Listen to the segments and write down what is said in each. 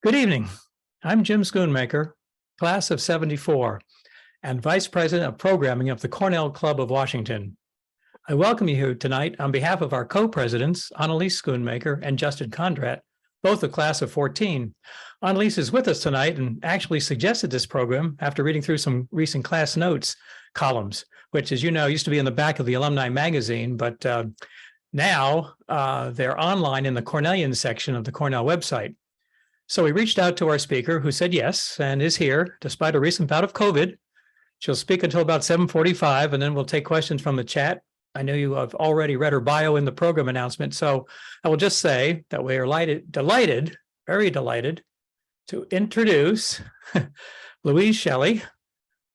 Good evening. I'm Jim Schoonmaker, class of 74, and Vice President of Programming of the Cornell Club of Washington. I welcome you here tonight on behalf of our co-presidents, Annalise Schoonmaker and Justin Condrat, both a class of 14. Annalise is with us tonight and actually suggested this program after reading through some recent class notes columns, which, as you know, used to be in the back of the alumni magazine, but now they're online in the Cornellian section of the Cornell website. So we reached out to our speaker, who said yes and is here despite a recent bout of COVID. She'll speak until about 7:45, and then we'll take questions from the chat. I know you have already read her bio in the program announcement, so I will just say that we are delighted, very delighted to introduce Louise Shelley,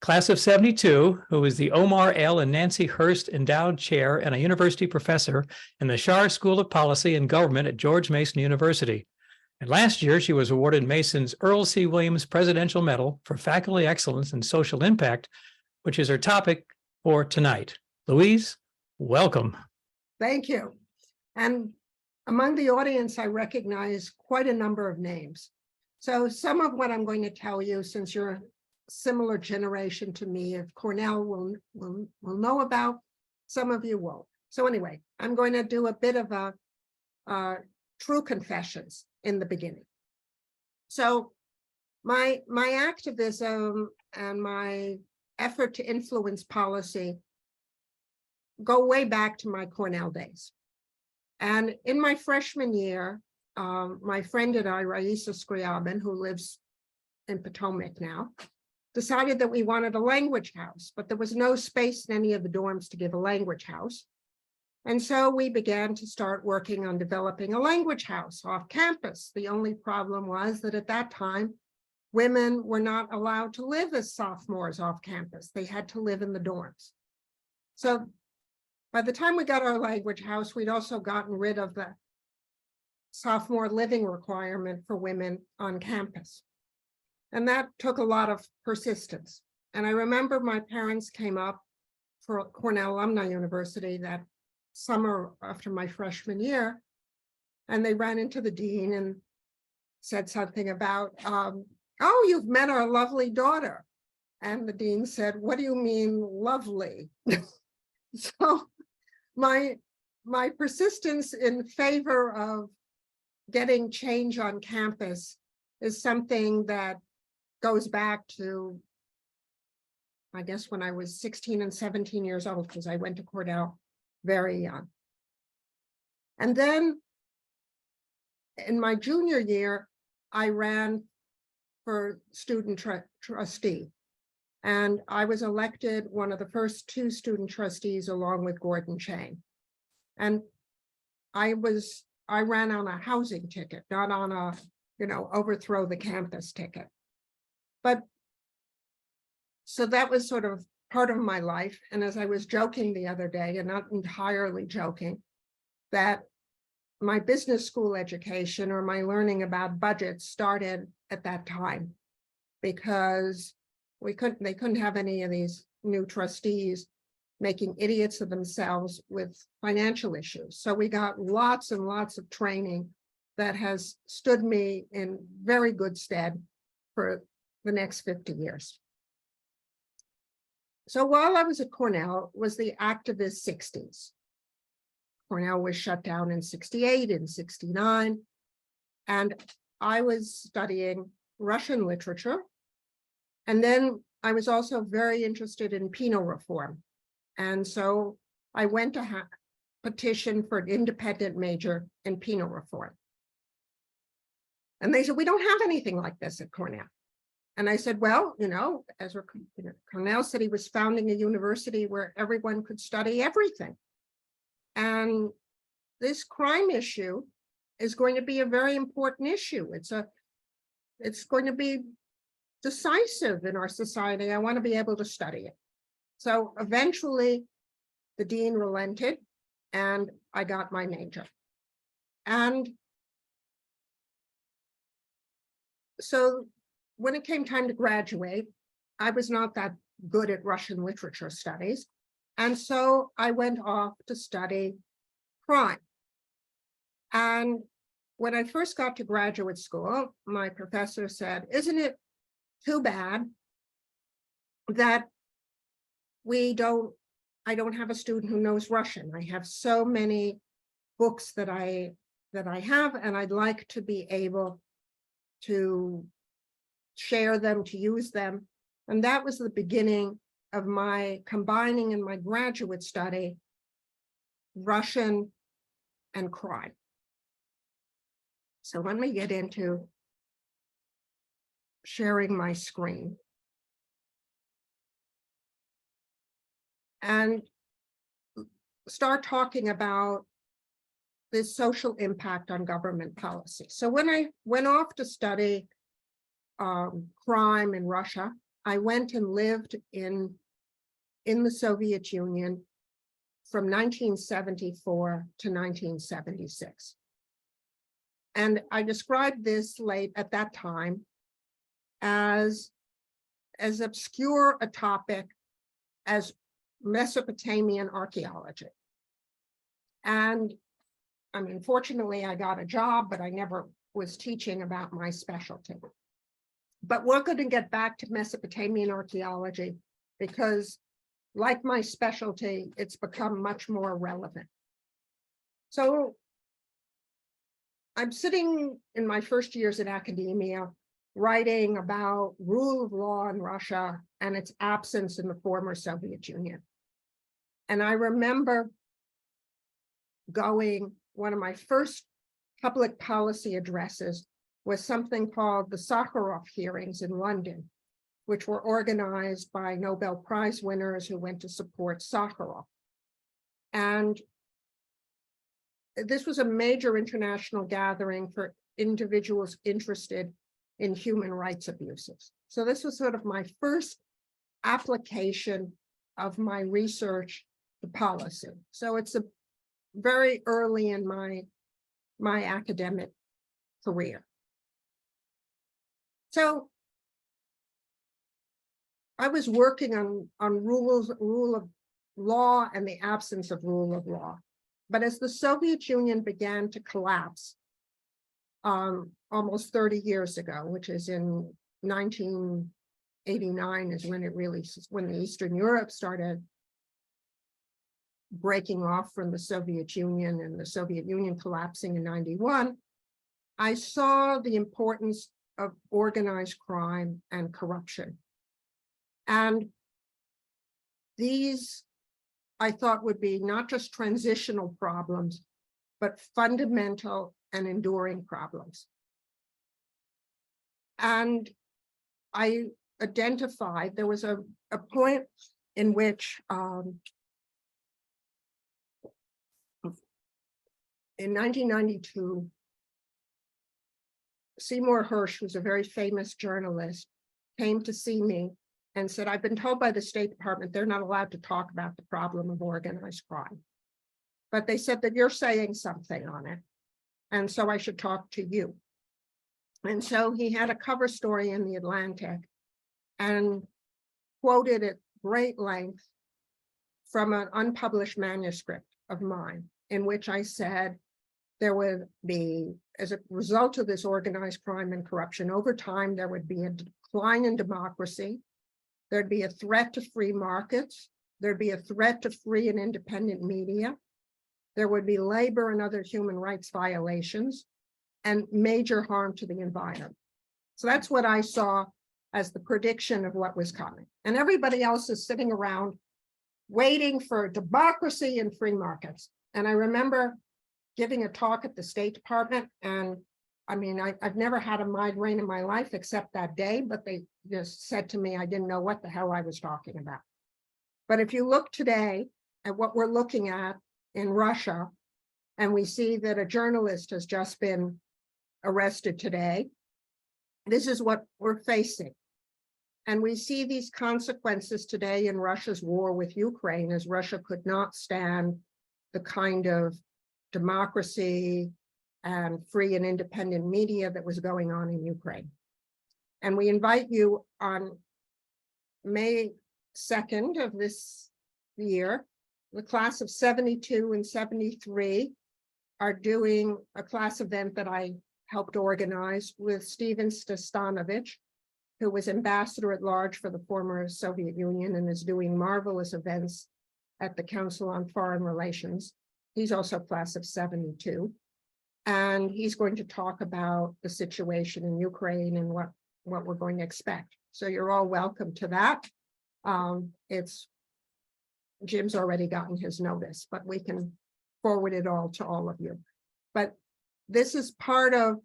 class of 72, who is the Omer L. and Nancy Hirst Endowed Chair and a university professor in the Schar School of Policy and Government at George Mason University. And last year, she was awarded Mason's Earle C. Williams Presidential Medal for Faculty Excellence and Social Impact, which is our topic for tonight. Louise, welcome. Thank you. And among the audience, I recognize quite a number of names. So some of what I'm going to tell you, since you're a similar generation to me, of Cornell will know about, some of you won't. So anyway, I'm going to do a bit of a true confessions in the beginning. So my activism and my effort to influence policy go way back to my Cornell days. And in my freshman year, my friend and I, Raisa Scriabin, who lives in Potomac now, decided that we wanted a language house, but there was no space in any of the dorms to give a language house. And so we began to start working on developing a language house off campus. The only problem was that at that time, women were not allowed to live as sophomores off campus. They had to live in the dorms. So by the time we got our language house, we'd also gotten rid of the sophomore living requirement for women on campus. And that took a lot of persistence. And I remember my parents came up for Cornell Alumni University that summer after my freshman year, and they ran into the dean and said something about, oh, you've met our lovely daughter. And the dean said, what do you mean lovely? So my persistence in favor of getting change on campus is something that goes back to, I guess, when I was 16 and 17 years old, because I went to Cornell very young. And then in my junior year, I ran for student trustee. And I was elected one of the first two student trustees along with Gordon Chang. And I ran on a housing ticket, not on a, overthrow the campus ticket. But so that was sort of part of my life. And as I was joking the other day, and not entirely joking, that my business school education or my learning about budgets started at that time, because they couldn't have any of these new trustees making idiots of themselves with financial issues. So we got lots and lots of training that has stood me in very good stead for the next 50 years. So while I was at Cornell, was the activist 60s. Cornell was shut down in 68, in 69, and I was studying Russian literature. And then I was also very interested in penal reform. And so I went to petition for an independent major in penal reform. And they said, we don't have anything like this at Cornell. And I said, well, as Cornell said he was founding a university where everyone could study everything. And this crime issue is going to be a very important issue. It's going to be decisive in our society. I want to be able to study it. So eventually the dean relented and I got my major. And so when it came time to graduate, I was not that good at Russian literature studies. And so I went off to study crime. And when I first got to graduate school, my professor said, isn't it too bad that I don't have a student who knows Russian. I have so many books that I have, and I'd like to be able to share them, to use them. And that was the beginning of my combining in my graduate study Russian and crime. So let me get into sharing my screen. And start talking about this social impact on government policy. So when I went off to study crime in Russia, I went and lived in the Soviet Union from 1974 to 1976. And I described this at that time as obscure a topic as Mesopotamian archaeology. And I mean, fortunately, I got a job, but I never was teaching about my specialty. But we're going to get back to Mesopotamian archaeology because, like my specialty, it's become much more relevant. So I'm sitting in my first years in academia, writing about rule of law in Russia and its absence in the former Soviet Union. And I remember one of my first public policy addresses was something called the Sakharov hearings in London, which were organized by Nobel Prize winners who went to support Sakharov. And this was a major international gathering for individuals interested in human rights abuses. So this was sort of my first application of my research to policy. So it's very early in my academic career. So I was working on rule of law and the absence of rule of law. But as the Soviet Union began to collapse almost 30 years ago, which is in 1989 is when the Eastern Europe started breaking off from the Soviet Union and the Soviet Union collapsing in 91, I saw the importance of organized crime and corruption. And these, I thought, would be not just transitional problems, but fundamental and enduring problems. And I identified there was a point in which in 1992, Seymour Hersh, who's a very famous journalist, came to see me and said, I've been told by the State Department they're not allowed to talk about the problem of organized crime. But they said that you're saying something on it, and so I should talk to you. And so he had a cover story in the Atlantic and quoted at great length from an unpublished manuscript of mine, in which I said there would be, as a result of this organized crime and corruption, over time, there would be a decline in democracy. There'd be a threat to free markets. There'd be a threat to free and independent media. There would be labor and other human rights violations and major harm to the environment. So that's what I saw as the prediction of what was coming. And everybody else is sitting around waiting for democracy and free markets. And I remember giving a talk at the State Department, and I mean, I've never had a migraine in my life except that day, but they just said to me, I didn't know what the hell I was talking about. But if you look today at what we're looking at in Russia, and we see that a journalist has just been arrested today, this is what we're facing. And we see these consequences today in Russia's war with Ukraine, as Russia could not stand the kind of democracy and free and independent media that was going on in Ukraine. And we invite you on May 2nd of this year, the class of 72 and 73 are doing a class event that I helped organize with Steven Stastanovich, who was ambassador at large for the former Soviet Union and is doing marvelous events at the Council on Foreign Relations. He's also class of 72. And he's going to talk about the situation in Ukraine and what we're going to expect. So you're all welcome to that. Jim's already gotten his notice, but we can forward it all to all of you. But this is part of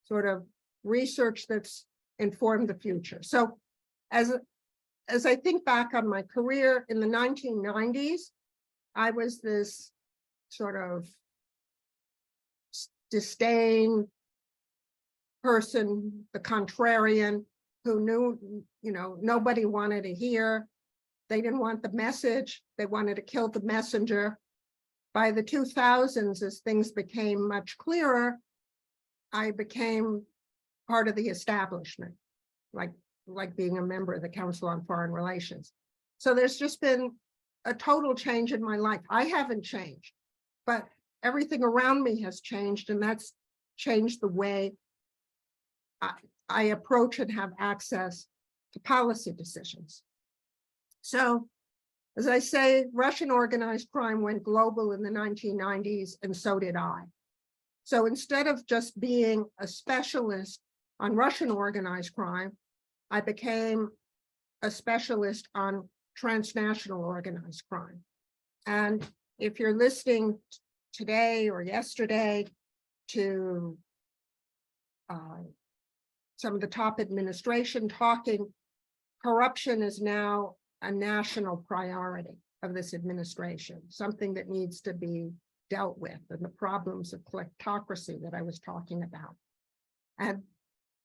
sort of research that's informed the future. So as I think back on my career in the 1990s, I was this sort of disdain person, the contrarian, who knew, nobody wanted to hear. They didn't want the message. They wanted to kill the messenger. By the 2000s, as things became much clearer, I became part of the establishment, like being a member of the Council on Foreign Relations. So there's just been a total change in my life. I haven't changed, but everything around me has changed, and that's changed the way I approach and have access to policy decisions. So, as I say, Russian organized crime went global in the 1990s, and so did I. So instead of just being a specialist on Russian organized crime, I became a specialist on transnational organized crime. And if you're listening today or yesterday to some of the top administration talking, corruption is now a national priority of this administration, something that needs to be dealt with, and the problems of kleptocracy that I was talking about. And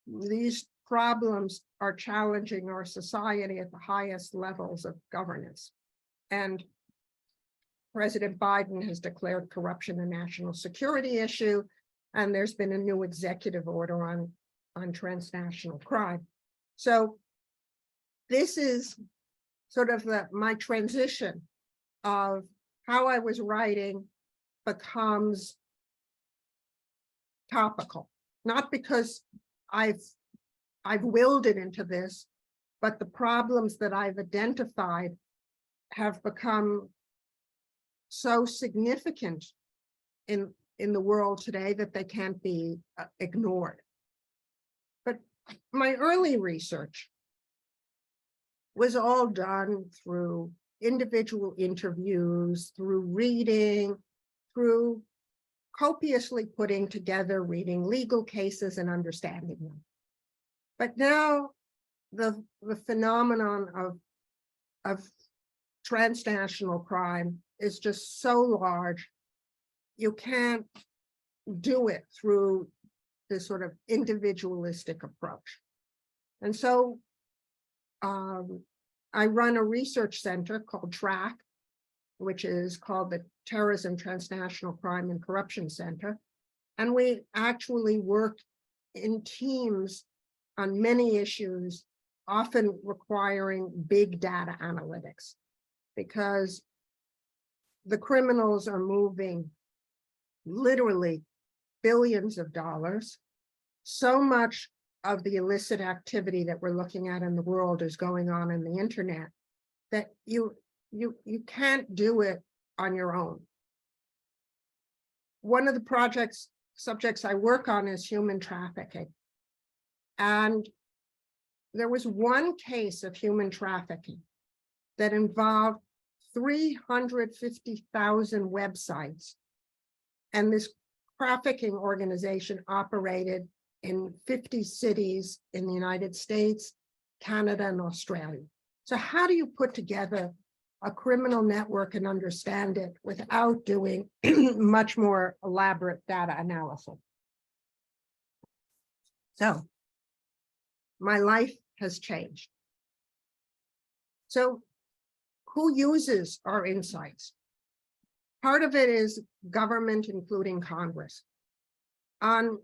these problems are challenging our society at the highest levels of governance. And President Biden has declared corruption a national security issue, and there's been a new executive order on transnational crime. So this is sort of my transition of how I was writing becomes topical, not because I've willed it into this, but the problems that I've identified have become so significant in the world today that they can't be ignored. But my early research was all done through individual interviews, through reading, through copiously putting together, reading legal cases and understanding them. But now the phenomenon of transnational crime is just so large, you can't do it through this sort of individualistic approach. And so I run a research center called TRAC, which is called the Terrorism, Transnational Crime and Corruption Center. And we actually work in teams on many issues, often requiring big data analytics, because the criminals are moving literally billions of dollars. So much of the illicit activity that we're looking at in the world is going on in the internet that you can't do it on your own. One of the subjects I work on is human trafficking. And there was one case of human trafficking that involved 350,000 websites. And this trafficking organization operated in 50 cities in the United States, Canada, and Australia. So how do you put together a criminal network and understand it without doing much more elaborate data analysis? So my life has changed. So who uses our insights? Part of it is government, including Congress. On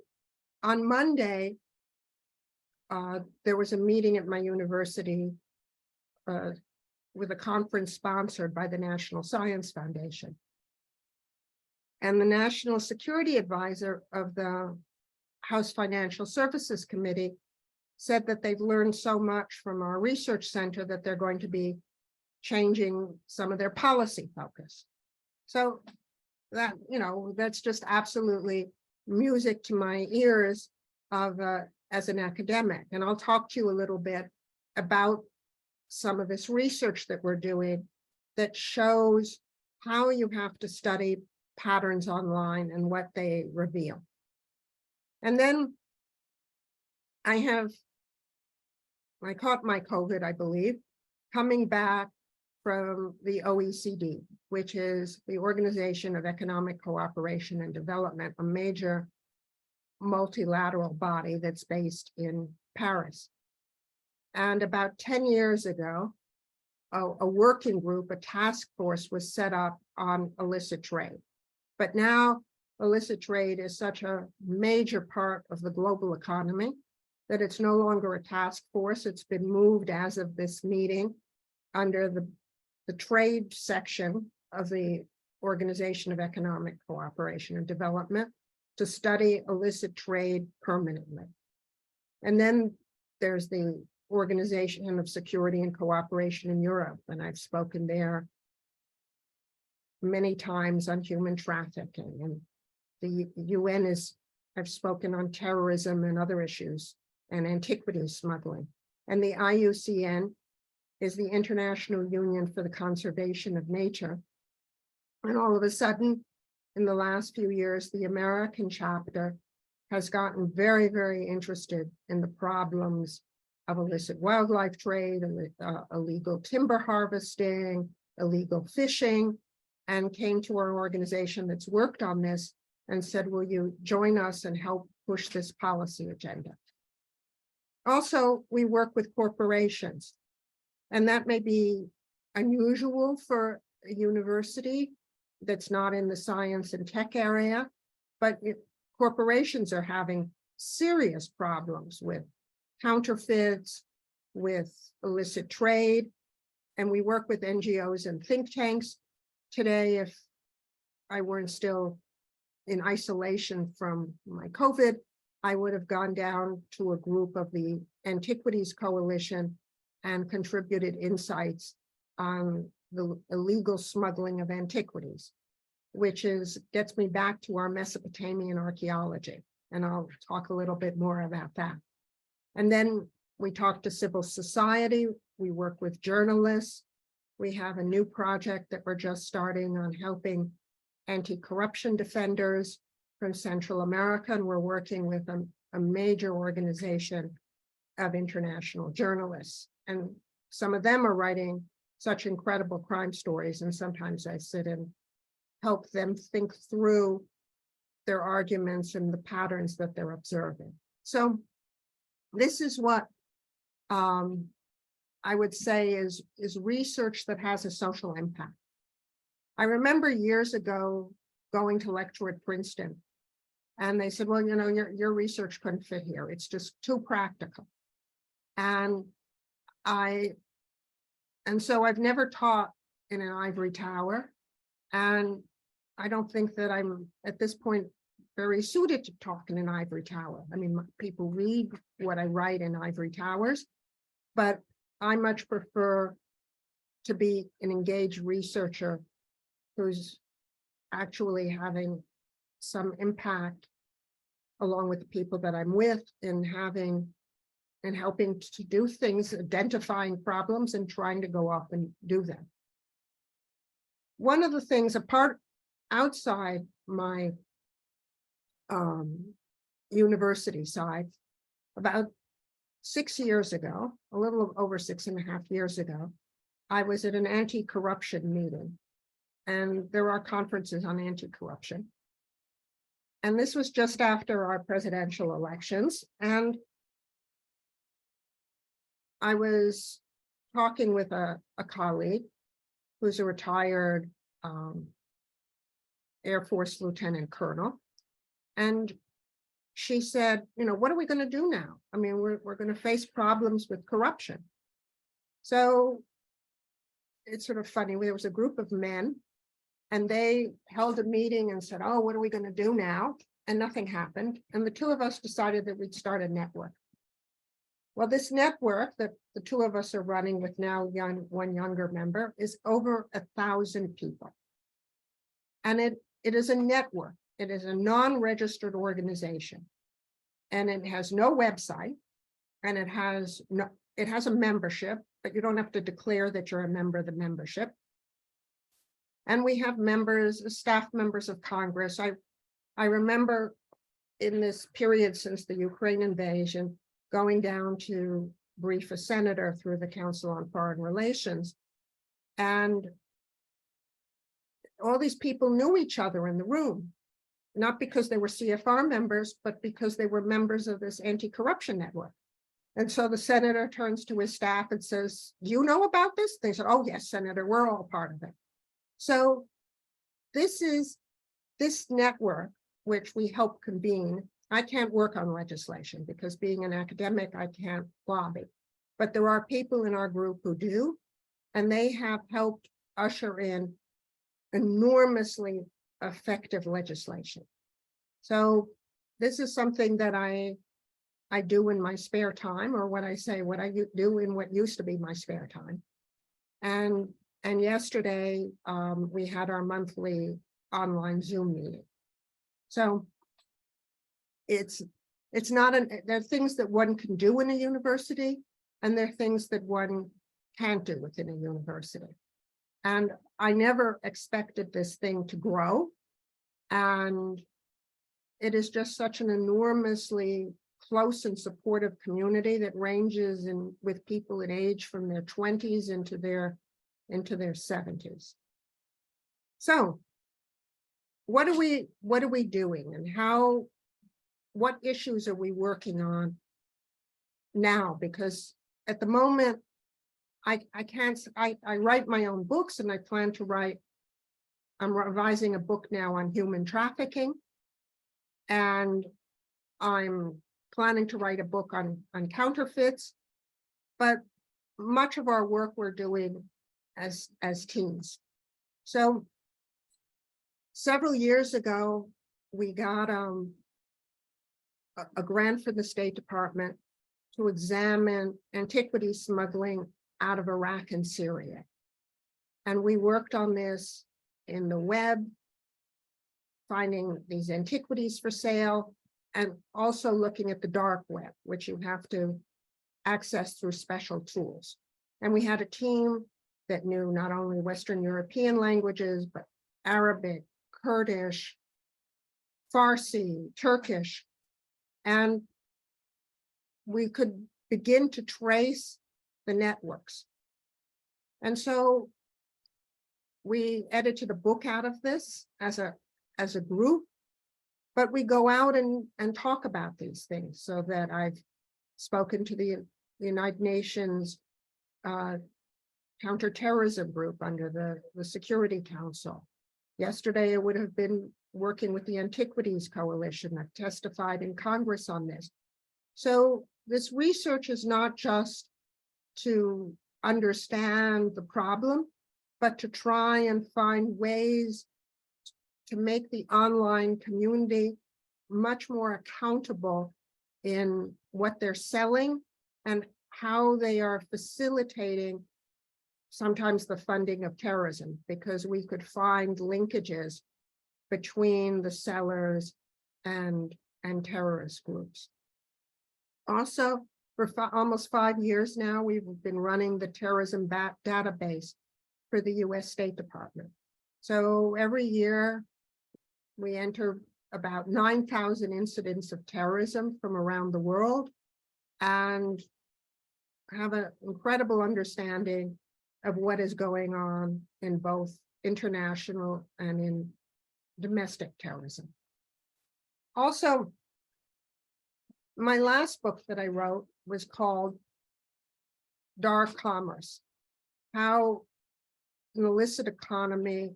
Monday, there was a meeting at my university with a conference sponsored by the National Science Foundation. And the National Security Advisor of the House Financial Services Committee said that they've learned so much from our research center that they're going to be changing some of their policy focus. So that, that's just absolutely music to my ears of as an academic. And I'll talk to you a little bit about some of this research that we're doing that shows how you have to study patterns online and what they reveal. And then I caught my COVID, I believe, coming back from the OECD, which is the Organization of Economic Cooperation and Development, a major multilateral body that's based in Paris. And about 10 years ago, a working group, a task force was set up on illicit trade. But now illicit trade is such a major part of the global economy that it's no longer a task force. It's been moved as of this meeting under the trade section of the Organization of Economic Cooperation and Development to study illicit trade permanently. And then there's the Organization of Security and Cooperation in Europe, and I've spoken there many times on human trafficking. And the UN I've spoken on terrorism and other issues and antiquities smuggling. And the IUCN is the International Union for the Conservation of Nature. And all of a sudden, in the last few years, the American chapter has gotten very, very interested in the problems of illicit wildlife trade, illegal timber harvesting, illegal fishing, and came to our organization that's worked on this and said, will you join us and help push this policy agenda? Also, we work with corporations, and that may be unusual for a university that's not in the science and tech area, but corporations are having serious problems with counterfeits, with illicit trade, and we work with NGOs and think tanks. Today, if I weren't still in isolation from my COVID, I would have gone down to a group of the Antiquities Coalition and contributed insights on the illegal smuggling of antiquities, which gets me back to our Mesopotamian archaeology. And I'll talk a little bit more about that. And then we talk to civil society. We work with journalists. We have a new project that we're just starting on helping anti-corruption defenders from Central America. And we're working with a major organization of international journalists. And some of them are writing such incredible crime stories. And sometimes I sit and help them think through their arguments and the patterns that they're observing. So this is what I would say is research that has a social impact. I remember years ago going to lecture at Princeton, and they said, well, your research couldn't fit here. It's just too practical. And so I've never taught in an ivory tower. And I don't think that I'm at this point very suited to talk in an ivory tower. I mean, people read what I write in ivory towers, but I much prefer to be an engaged researcher who's actually having some impact along with the people that I'm with in helping to do things, identifying problems and trying to go off and do them. One of the things outside my university side, about 6 years ago, a little over 6.5 years ago, I was at an anti-corruption meeting, and there are conferences on anti-corruption. And this was just after our presidential elections. And I was talking with a colleague who's a retired Air Force lieutenant colonel. And she said, what are we going to do now? I mean, we're going to face problems with corruption. So it's sort of funny. There was a group of men And they held a meeting and said, oh, what are we going to do now? And nothing happened. And the two of us decided that we'd start a network. Well, this network that the two of us are running with now one younger member is over 1,000 people. And it is a network. It is a non-registered organization. And it has no website. And it has a membership, but you don't have to declare that you're a member of the membership. And we have members, staff members of Congress. I remember in this period since the Ukraine invasion, going down to brief a senator through the Council on Foreign Relations. And all these people knew each other in the room, not because they were CFR members, but because they were members of this anti-corruption network. And so the senator turns to his staff and says, do you know about this? They said, oh, yes, Senator, we're all part of it. So this network, which we help convene. I can't work on legislation because being an academic, I can't lobby. But there are people in our group who do, and they have helped usher in enormously effective legislation. So this is something that I do in my spare time, or what I do in what used to be my spare time. And yesterday, we had our monthly online Zoom meeting. So there are things that one can do in a university, and there are things that one can't do within a university. And I never expected this thing to grow. And it is just such an enormously close and supportive community that ranges with people in age from their 20s into their 70s. So what are we doing, and what issues are we working on now? Because at the moment, I write my own books, and I plan to write. I'm revising a book now on human trafficking, and I'm planning to write a book on counterfeits. But much of our work we're doing as teams. So several years ago, we got a grant from the State Department to examine antiquity smuggling out of Iraq and Syria. And we worked on this in the web, finding these antiquities for sale, and also looking at the dark web, which you have to access through special tools. And we had a team that knew not only Western European languages, but Arabic, Kurdish, Farsi, Turkish, and we could begin to trace the networks. And so we edited a book out of this as a group, but we go out and talk about these things, so that I've spoken to the United Nations counterterrorism group under the Security Council. Yesterday, I would have been working with the Antiquities Coalition. I've testified in Congress on this. So this research is not just to understand the problem, but to try and find ways to make the online community much more accountable in what they're selling and how they are facilitating sometimes the funding of terrorism, because we could find linkages between the sellers and terrorist groups. Also, for almost 5 years now, we've been running the terrorism database for the US State Department. So every year we enter about 9,000 incidents of terrorism from around the world, and have an incredible understanding of what is going on in both international and in domestic terrorism. Also, my last book that I wrote was called Dark Commerce: How the new illicit economy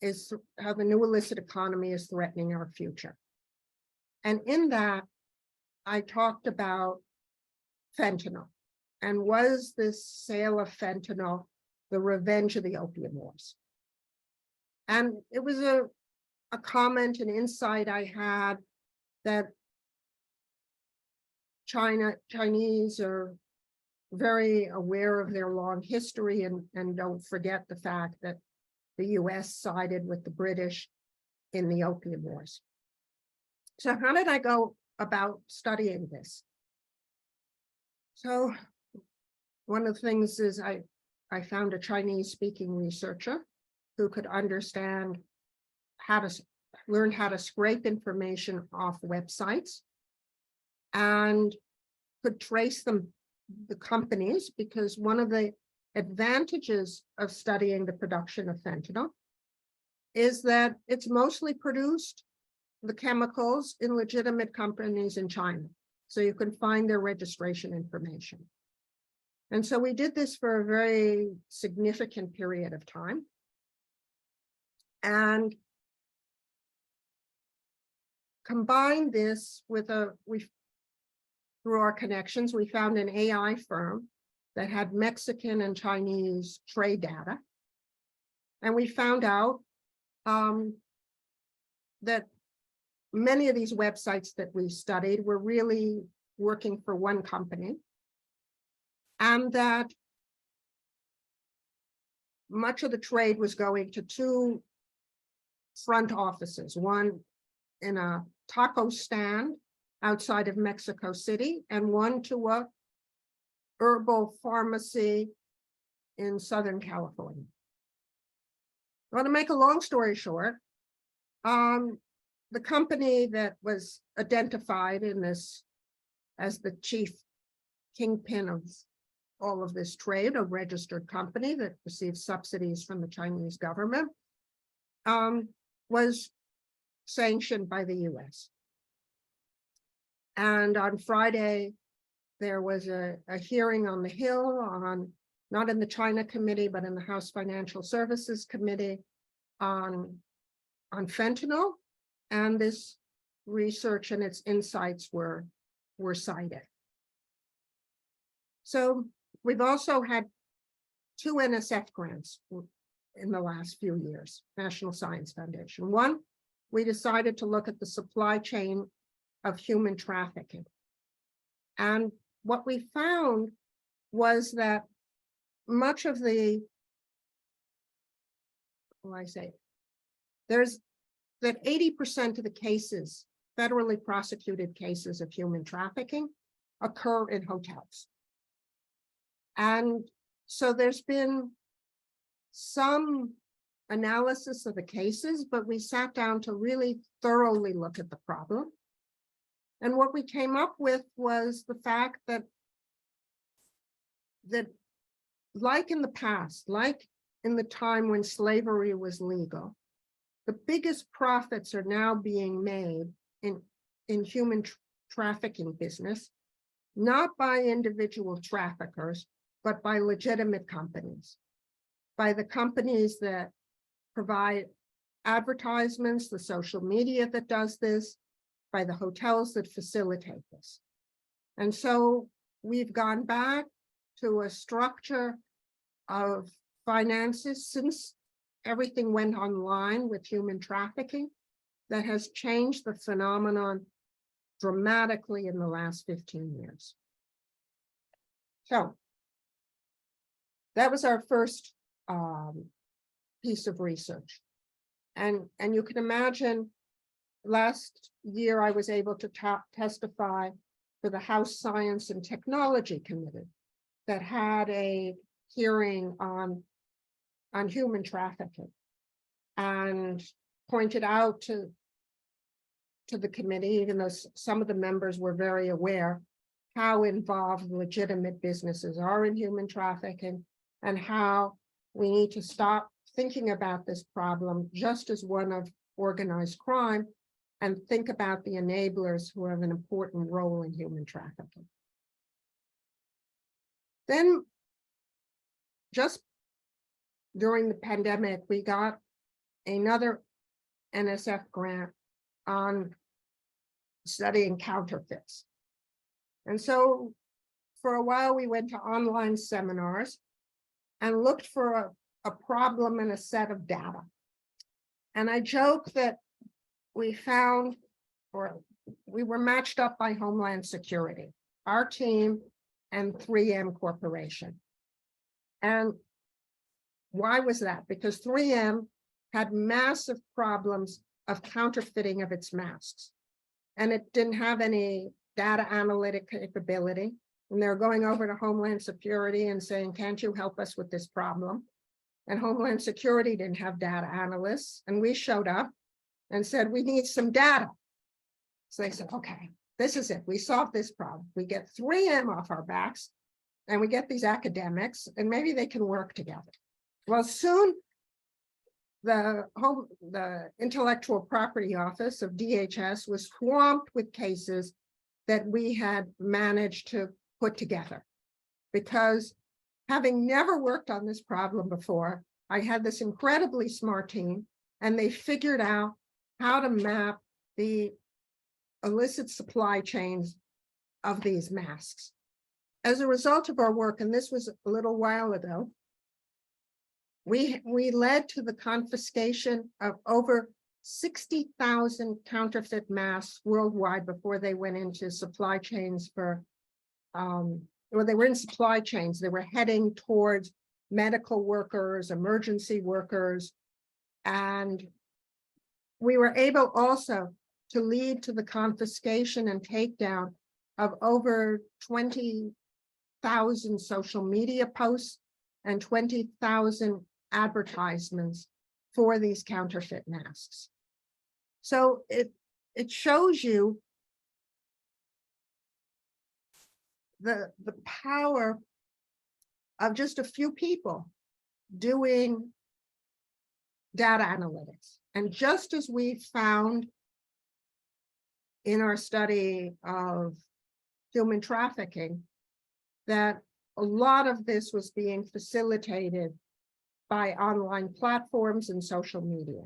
is threatening our future. And in that, I talked about fentanyl, and was this sale of fentanyl the revenge of the opium wars? And it was a comment, an insight I had that Chinese are very aware of their long history and don't forget the fact that the US sided with the British in the Opium Wars. So how did I go about studying this? So one of the things is I found a Chinese speaking researcher who could understand how to learn how to scrape information off websites and could trace the companies, because one of the advantages of studying the production of fentanyl is that it's mostly produced, the chemicals, in legitimate companies in China. So you can find their registration information. And so we did this for a very significant period of time. And combined this with through our connections, we found an AI firm that had Mexican and Chinese trade data. And we found out that many of these websites that we studied were really working for one company, and that much of the trade was going to two front offices, one in a taco stand outside of Mexico City, and one to a herbal pharmacy in Southern California. Well, to make a long story short, the company that was identified in this as the chief kingpin of all of this trade, a registered company that receives subsidies from the Chinese government, was sanctioned by the US. And on Friday, there was a hearing on the Hill on, not in the China Committee, but in the House Financial Services Committee on fentanyl, and this research and its insights were cited. So we've also had 2 NSF grants in the last few years, National Science Foundation. One, we decided to look at the supply chain of human trafficking. And what we found was that much of the, there's that 80% of the cases, federally prosecuted cases of human trafficking, occur in hotels. And so there's been some analysis of the cases, but we sat down to really thoroughly look at the problem. And what we came up with was the fact that like in the past, like in the time when slavery was legal, the biggest profits are now being made in human trafficking business, not by individual traffickers, but by legitimate companies, by the companies that provide advertisements, the social media that does this, by the hotels that facilitate this. And so we've gone back to a structure of finances since everything went online with human trafficking that has changed the phenomenon dramatically in the last 15 years. So that was our first piece of research. And you can imagine, last year I was able to testify for the House Science and Technology Committee that had a hearing on human trafficking, and pointed out to the committee, even though some of the members were very aware, how involved legitimate businesses are in human trafficking, and how we need to stop thinking about this problem just as one of organized crime, and think about the enablers who have an important role in human trafficking. Then, just during the pandemic, we got another NSF grant on studying counterfeits. And so for a while, we went to online seminars and looked for a problem and a set of data. And I joke that we found, or we were matched up by Homeland Security, our team and 3M Corporation. And why was that? Because 3M had massive problems of counterfeiting of its masks. And it didn't have any data analytic capability. And they're going over to Homeland Security and saying, can't you help us with this problem? And Homeland Security didn't have data analysts. And we showed up and said, we need some data. So they said, okay, this is it. We solved this problem. We get 3M off our backs and we get these academics and maybe they can work together. Well, soon the Intellectual Property Office of DHS was swamped with cases that we had managed to put together. Because having never worked on this problem before, I had this incredibly smart team and they figured out how to map the illicit supply chains of these masks. As a result of our work, and this was a little while ago, we led to the confiscation of over 60,000 counterfeit masks worldwide before they went into supply chains for, or they were in supply chains. They were heading towards medical workers, emergency workers, and we were able also to lead to the confiscation and takedown of over 20,000 social media posts and 20,000 advertisements for these counterfeit masks. So it shows you the power of just a few people doing data analytics. And just as we found in our study of human trafficking, that a lot of this was being facilitated by online platforms and social media.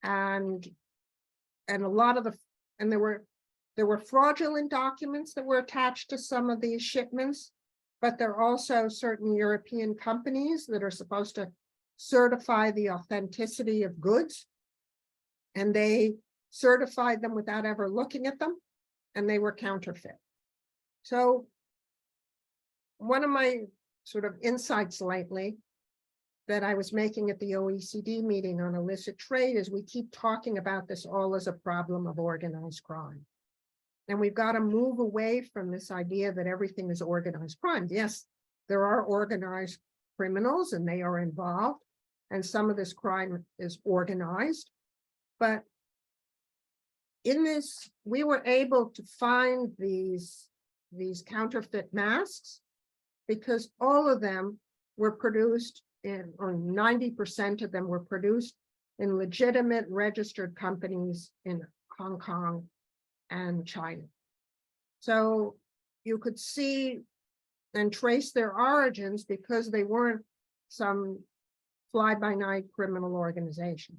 And a lot of there were fraudulent documents that were attached to some of these shipments, but there are also certain European companies that are supposed to certify the authenticity of goods, and they certified them without ever looking at them, and they were counterfeit. So one of my sort of insights lately that I was making at the OECD meeting on illicit trade is we keep talking about this all as a problem of organized crime. And we've got to move away from this idea that everything is organized crime. Yes, there are organized criminals and they are involved, and some of this crime is organized. But in this, we were able to find these counterfeit masks because all of them were produced in, or 90% of them were produced in legitimate registered companies in Hong Kong and China. So you could see and trace their origins because they weren't some fly-by-night criminal organization.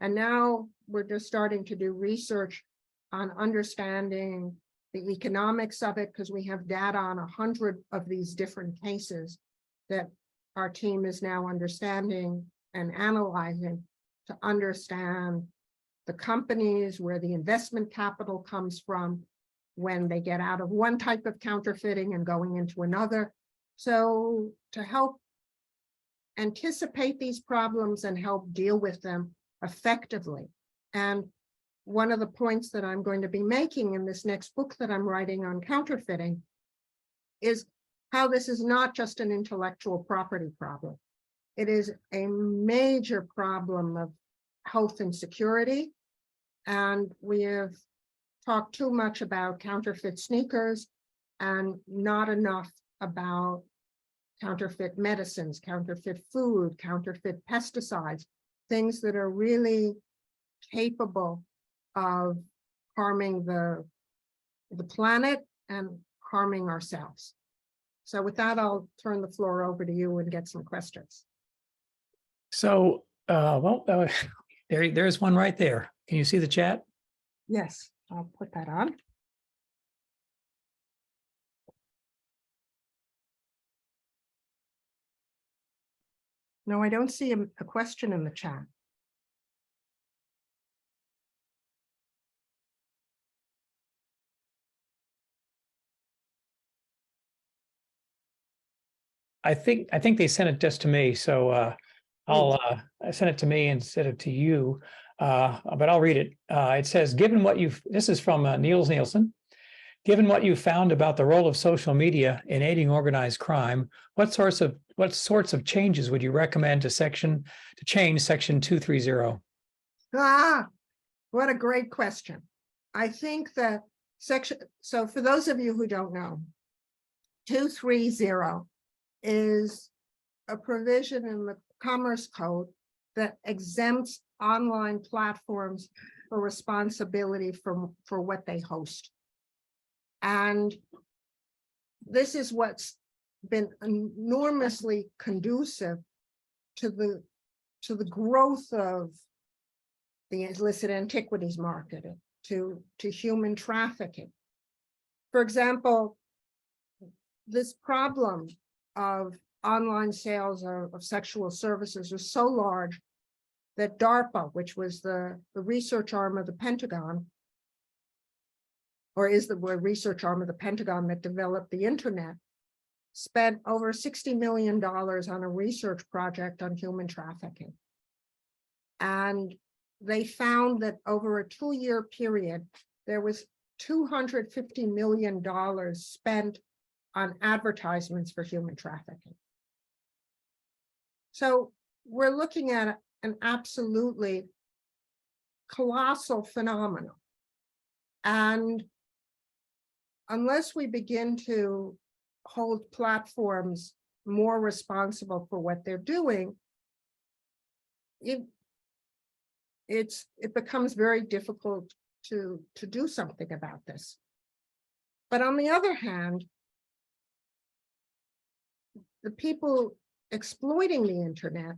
And now we're just starting to do research on understanding the economics of it, because we have data on 100 of these different cases that our team is now understanding and analyzing to understand the companies, where the investment capital comes from when they get out of one type of counterfeiting and going into another. So to help anticipate these problems and help deal with them effectively. And one of the points that I'm going to be making in this next book that I'm writing on counterfeiting is how this is not just an intellectual property problem. It is a major problem of health and security. And we have talked too much about counterfeit sneakers and not enough about counterfeit medicines, counterfeit food, counterfeit pesticides, things that are really capable of harming the planet and harming ourselves. So with that, I'll turn the floor over to you and get some questions. So, there's one right there. Can you see the chat? Yes, I'll put that on. No, I don't see a question in the chat. I think they sent it just to me, so I'll send it to me instead of to you. But I'll read it. It says, given what this is from Niels Nielsen. Given what you found about the role of social media in aiding organized crime, what sorts of changes would you recommend to change Section 230? What a great question. I think that so for those of you who don't know, 230 is a provision in the Commerce Code that exempts online platforms for responsibility for what they host. And this is what's been enormously conducive to the growth of the illicit antiquities market, to human trafficking. For example, this problem of online sales of sexual services was so large that DARPA, which was the research arm of the Pentagon, or is the research arm of the Pentagon that developed the internet, spent over $60 million on a research project on human trafficking. And they found that over a 2-year period, there was $250 million spent on advertisements for human trafficking. So we're looking at an absolutely colossal phenomenon. And unless we begin to hold platforms more responsible for what they're doing, it becomes very difficult to do something about this. But on the other hand, the people exploiting the internet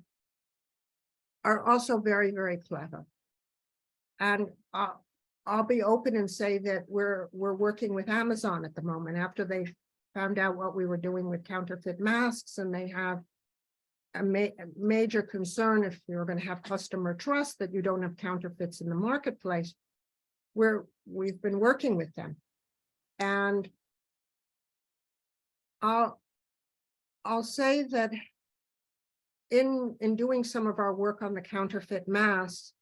are also very, very clever. And I'll be open and say that we're working with Amazon at the moment after they found out what we were doing with counterfeit masks, and they have a major concern if you're going to have customer trust that you don't have counterfeits in the marketplace. We've been working with them, and I'll say that in doing some of our work on the counterfeit masks,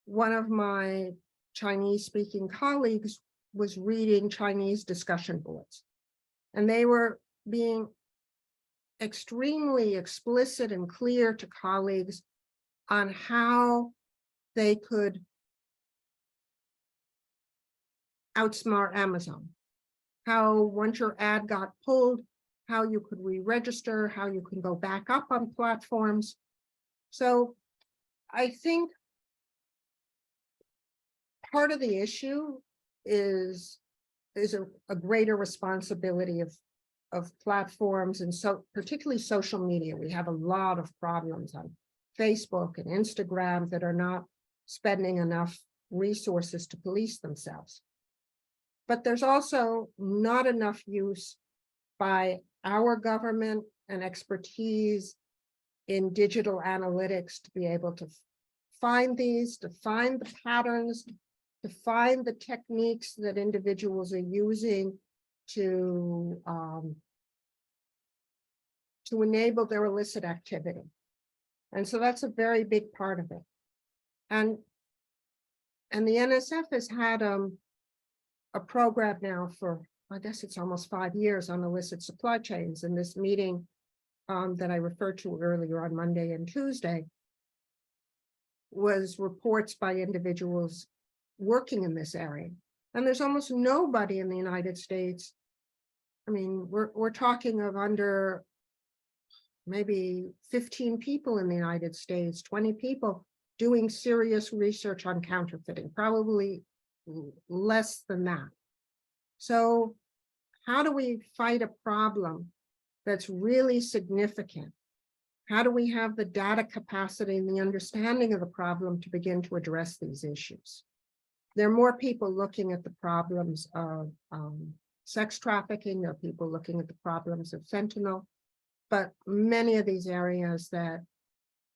one of my Chinese-speaking colleagues was reading Chinese discussion boards, and they were being extremely explicit and clear to colleagues on how they could outsmart Amazon, how once your ad got pulled, how you could re-register, how you can go back up on platforms. So I think part of the issue is a greater responsibility of platforms, and so particularly social media. We have a lot of problems on Facebook and Instagram that are not spending enough resources to police themselves. But there's also not enough use by our government and expertise in digital analytics to be able to find these, to find the patterns, to find the techniques that individuals are using to enable their illicit activity. And so that's a very big part of it. And the NSF has had a program now for, I guess it's almost 5 years, on illicit supply chains. And this meeting that I referred to earlier on Monday and Tuesday was reports by individuals working in this area. And there's almost nobody in the United States. I mean, we're talking of under maybe 15 people in the United States, 20 people doing serious research on counterfeiting, probably less than that. So how do we fight a problem that's really significant? How do we have the data capacity and the understanding of the problem to begin to address these issues? There are more people looking at the problems of sex trafficking. There are people looking at the problems of fentanyl, but many of these areas that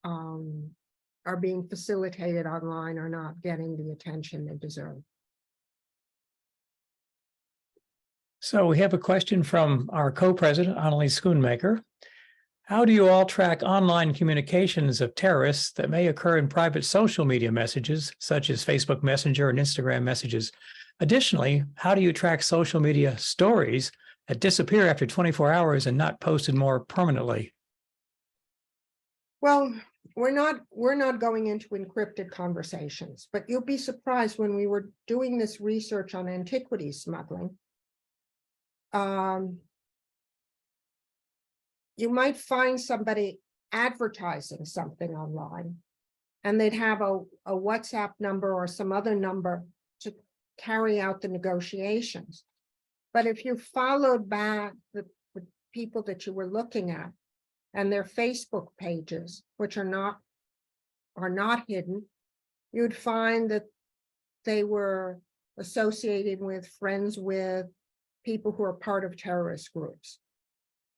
are being facilitated online are not getting the attention they deserve. So we have a question from our co-president, Annalise Schoonmaker. How do you all track online communications of terrorists that may occur in private social media messages, such as Facebook Messenger and Instagram messages? Additionally, how do you track social media stories that disappear after 24 hours and not posted more permanently? Well, we're not going into encrypted conversations, but you'll be surprised when we were doing this research on antiquity smuggling. You might find somebody advertising something online, and they'd have a WhatsApp number or some other number to carry out the negotiations. But if you followed back the people that you were looking at and their Facebook pages, which are not hidden, you'd find that they were associated with, friends with people who are part of terrorist groups.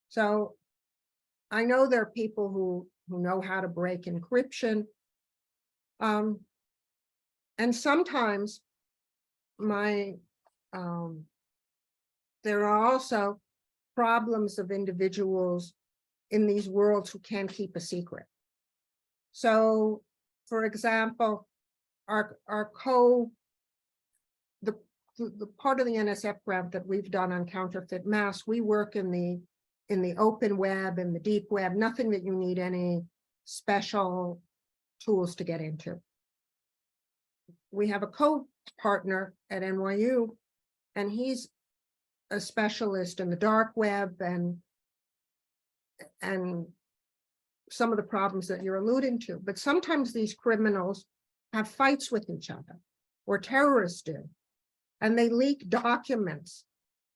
So I know there are people who know how to break encryption. And sometimes there are also problems of individuals in these worlds who can't keep a secret. So, for example, the part of the NSF grant that we've done on counterfeit masks, we work in the open web and the deep web, nothing that you need any special tools to get into. We have a co-partner at NYU, and he's a specialist in the dark web and some of the problems that you're alluding to. But sometimes these criminals have fights with each other, or terrorists do, and they leak documents.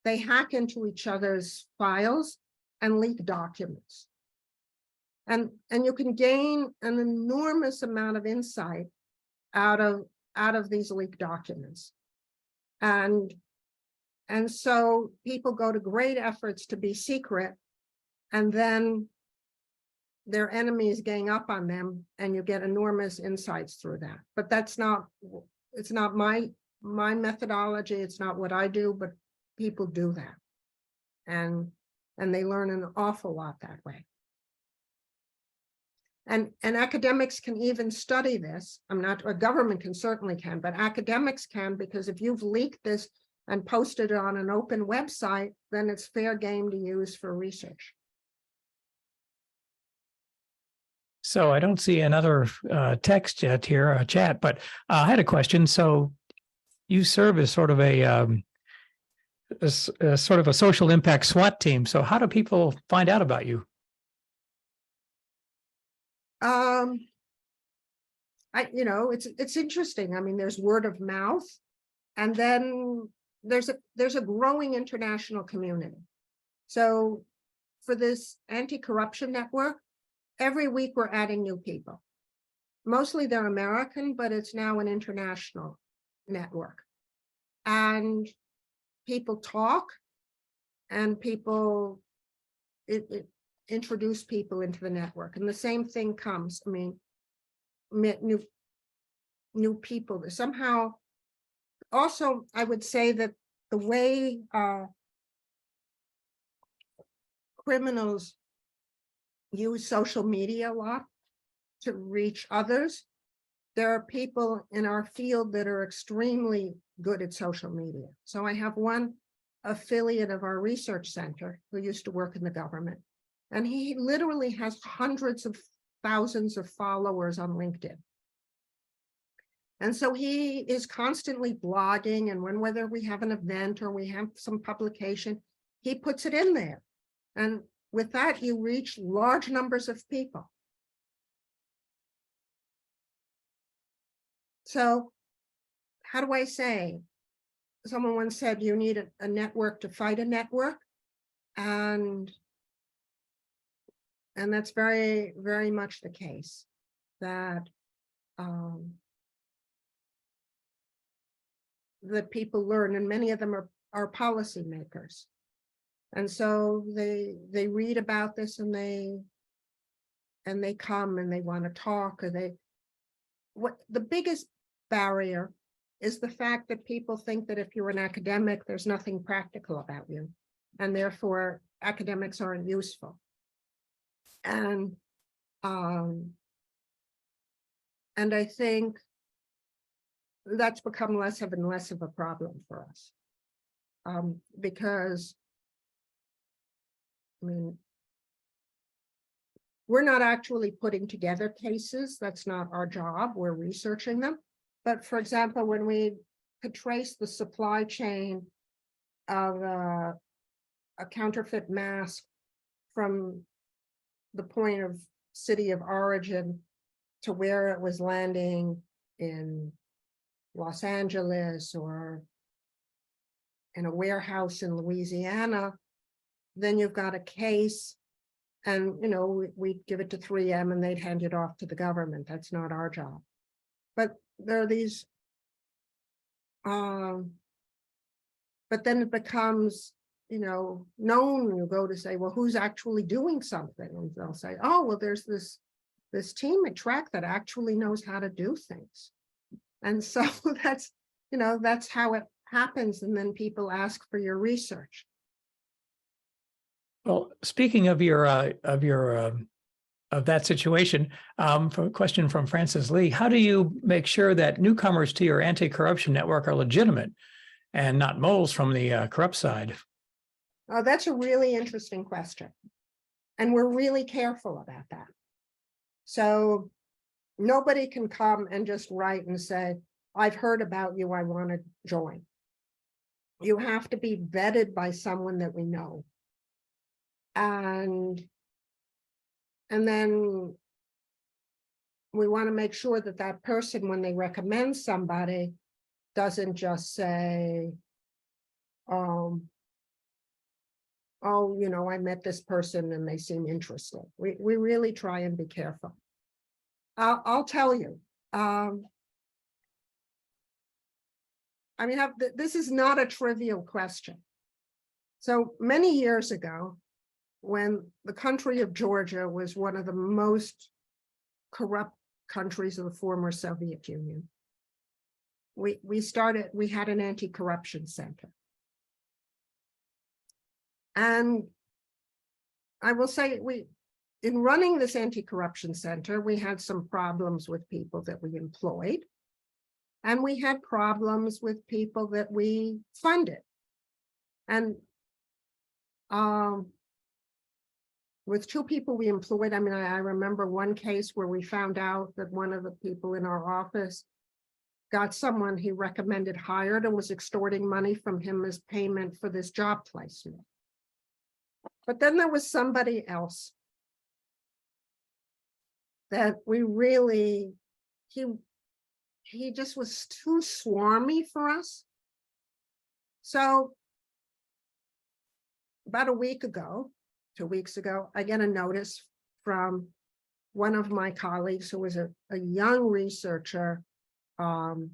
They hack into each other's files and leak documents. And you can gain an enormous amount of insight out of these leaked documents. And so people go to great efforts to be secret, and then their enemies gang up on them, and you get enormous insights through that. But it's not my methodology, it's not what I do, but people do that. And they learn an awful lot that way. And academics can even study this. A government can certainly can, but academics can, because if you've leaked this and posted it on an open website, then it's fair game to use for research. So I don't see another text yet here, a chat, but I had a question. So you serve as sort of a sort of a social impact SWAT team. So how do people find out about you? It's interesting. I mean, there's word of mouth, and then there's a growing international community. So for this Anti-Corruption Network, every week we're adding new people. Mostly they're American, but it's now an international network. And people talk, and people introduce people into the network, and the same thing comes. I mean, new people somehow. Also, I would say that the way criminals use social media a lot to reach others, there are people in our field that are extremely good at social media. So I have one affiliate of our research center who used to work in the government, and he literally has hundreds of thousands of followers on LinkedIn. And so he is constantly blogging, and whether we have an event or we have some publication, he puts it in there. And with that, you reach large numbers of people. So how do I say? Someone once said, you need a network to fight a network. And that's very, very much the case, that people learn, and many of them are policymakers. And so they read about this, and they come and they want to talk, or what the biggest barrier is the fact that people think that if you're an academic, there's nothing practical about you, and therefore academics aren't useful. And I think that's become less and less of a problem for us. Because, I mean, we're not actually putting together cases. That's not our job. We're researching them. But for example, when we could trace the supply chain of a counterfeit mask from the point of city of origin to where it was landing in Los Angeles or in a warehouse in Louisiana, then you've got a case. And, you know, we'd give it to 3M and they'd hand it off to the government. That's not our job. But there are these, but then it becomes, you know, known. You go to say, well, who's actually doing something? And they'll say, oh, well, there's this team at TraC that actually knows how to do things. And so that's, you know, that's how it happens. And then people ask for your research. Well, speaking of of that situation, for a question from Francis Lee, how do you make sure that newcomers to your anti-corruption network are legitimate and not moles from the corrupt side? Oh, that's a really interesting question. And we're really careful about that. So nobody can come and just write and say, I've heard about you, I want to join. You have to be vetted by someone that we know. And then we want to make sure that that person, when they recommend somebody, doesn't just say, oh, you know, I met this person and they seem interested. We really try and be careful. I'll tell you. I mean, this is not a trivial question. So many years ago, when the country of Georgia was one of the most corrupt countries of the former Soviet Union, we had an anti-corruption center. And I will say, in running this anti-corruption center, we had some problems with people that we employed, and we had problems with people that we funded. And with two people we employed, I mean, I remember one case where we found out that one of the people in our office got someone he recommended hired and was extorting money from him as payment for this job placement. But then there was somebody else that we really, he just was too swarmy for us. So about a week ago, 2 weeks ago, I get a notice from one of my colleagues who was a young researcher in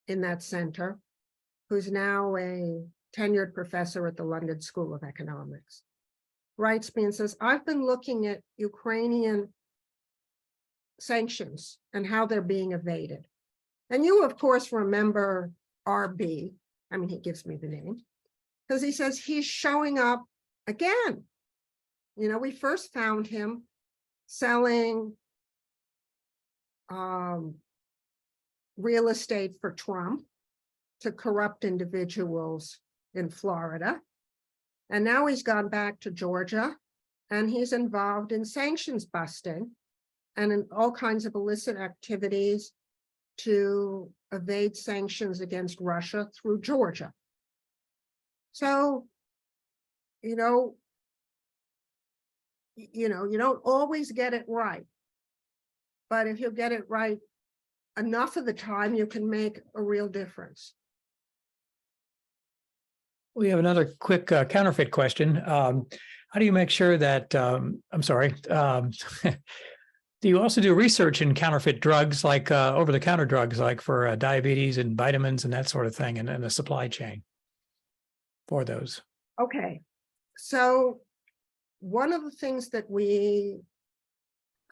that center, who's now a tenured professor at the London School of Economics, writes me and says, I've been looking at Ukrainian sanctions and how they're being evaded. And you, of course, remember RB. I mean, he gives me the name, because he says he's showing up again. You know, we first found him selling real estate for Trump to corrupt individuals in Florida. And now he's gone back to Georgia and he's involved in sanctions busting and in all kinds of illicit activities to evade sanctions against Russia through Georgia. So, you don't always get it right. But if you get it right enough of the time, you can make a real difference. We have another quick counterfeit question. How do you make sure that, do you also do research in counterfeit drugs, like over-the-counter drugs, like for diabetes and vitamins and that sort of thing, and the supply chain for those? Okay, so one of the things that we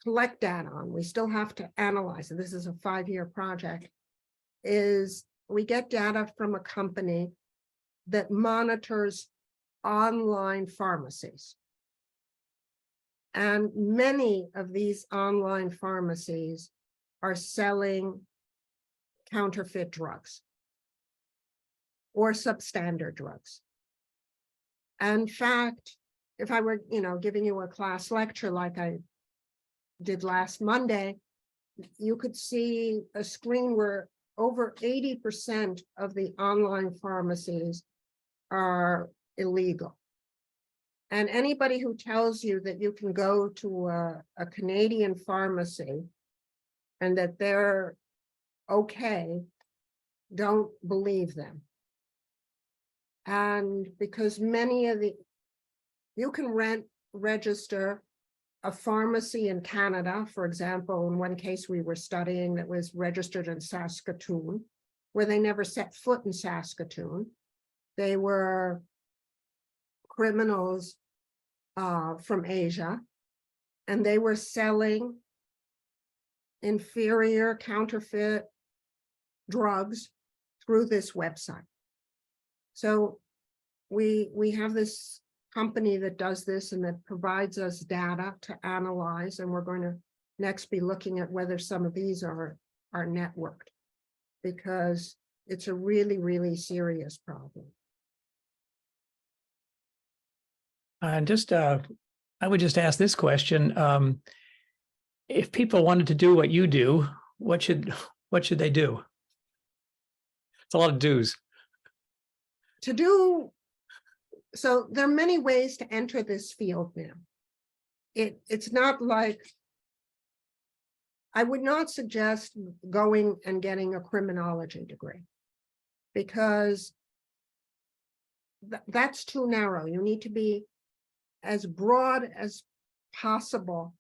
collect data on, we still have to analyze, and this is a 5-year project, is we get data from a company that monitors online pharmacies. And many of these online pharmacies are selling counterfeit drugs or substandard drugs. In fact, if I were, giving you a class lecture like I did last Monday, you could see a screen where over 80% of the online pharmacies are illegal. And anybody who tells you that you can go to a Canadian pharmacy and that they're okay, don't believe them. And because you can register a pharmacy in Canada, for example, in one case we were studying that was registered in Saskatoon, where they never set foot in Saskatoon. They were criminals from Asia, and they were selling inferior counterfeit drugs through this website. So we have this company that does this and that provides us data to analyze, and we're going to next be looking at whether some of these are networked, because it's a really, really serious problem. And I would just ask this question. If people wanted to do what you do, what should they do? It's a lot of do's. So there are many ways to enter this field now. It's not like, I would not suggest going and getting a criminology degree, because that's too narrow. You need to be as broad as possible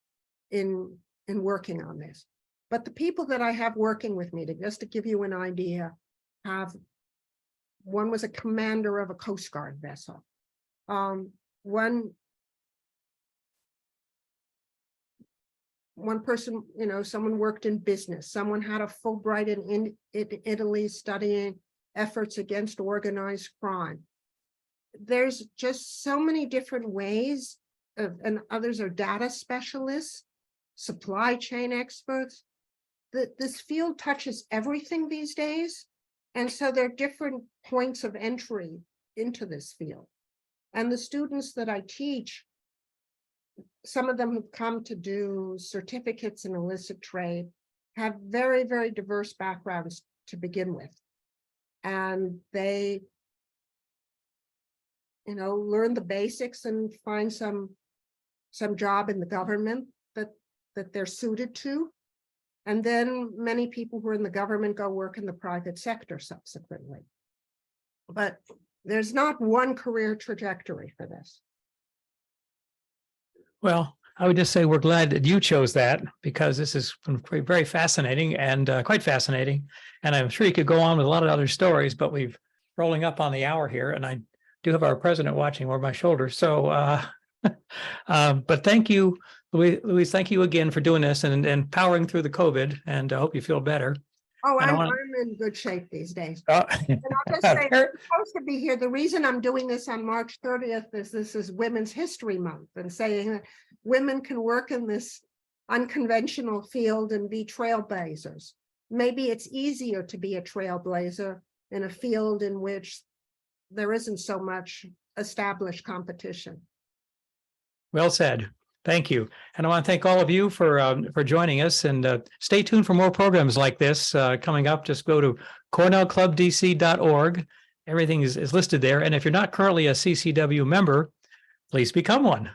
in working on this. But the people that I have working with me, just to give you an idea, one was a commander of a Coast Guard vessel. One person, someone worked in business. Someone had a Fulbright in Italy studying efforts against organized crime. There's just so many different ways and others are data specialists, supply chain experts. This field touches everything these days. And so there are different points of entry into this field. And the students that I teach, some of them have come to do certificates in illicit trade, have very, very diverse backgrounds to begin with. And they, learn the basics and find some job in the government that they're suited to. And then many people who are in the government go work in the private sector subsequently. But there's not one career trajectory for this. Well, I would just say we're glad that you chose that, because this is very fascinating and quite fascinating. And I'm sure you could go on with a lot of other stories, but we've rolling up on the hour here, and I do have our president watching over my shoulder. So, but thank you, Louise. Thank you again for doing this and powering through the COVID. And I hope you feel better. Oh, I'm in good shape these days. And I'll just say, I'm supposed to be here. The reason I'm doing this on March 30th is this is Women's History Month, and saying that women can work in this unconventional field and be trailblazers. Maybe it's easier to be a trailblazer in a field in which there isn't so much established competition. Well said. Thank you. And I want to thank all of you for joining us, and stay tuned for more programs like this coming up. Just go to cornellclubdc.org. Everything is listed there. And if you're not currently a CCW member, please become one.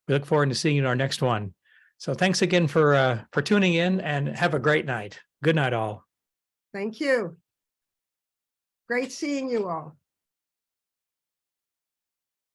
We look forward to seeing you in our next one. So thanks again for tuning in, and have a great night. Good night, all. Thank you. Great seeing you all.